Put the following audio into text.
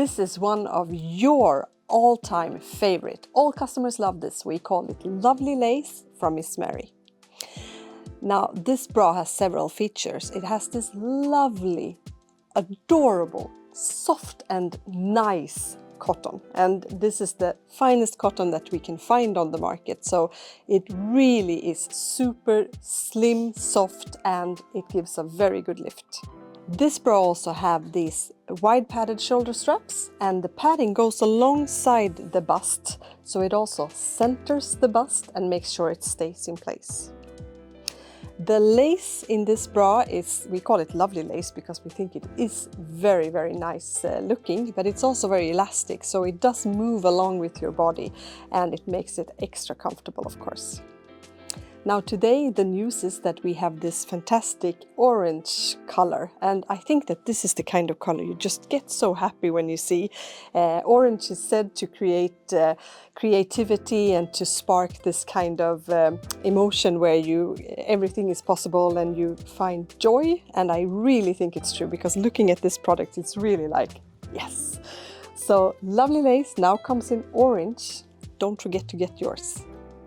This is one of your all-time favorite. All customers love this. We call it Lovely Lace from Miss Mary. Now, this bra has several features. It has this lovely, adorable, soft and nice cotton, and this is the finest cotton that we can find on the market, so it really is super slim, soft, and it gives a very good lift. This bra also have these wide padded shoulder straps, and the padding goes alongside the bust, so it also centers the bust and makes sure it stays in place. The lace in this bra is, we call it Lovely Lace because we think it is very, very nice looking, but it's also very elastic, so it does move along with your body and it makes it extra comfortable, of course. Now today the news is that we have this fantastic orange color, and I think that this is the kind of color you just get so happy when you see. Orange is said to create creativity and to spark this kind of emotion where everything is possible and you find joy, and I really think it's true because looking at this product it's really like, yes! So Lovely Lace now comes in orange. Don't forget to get yours.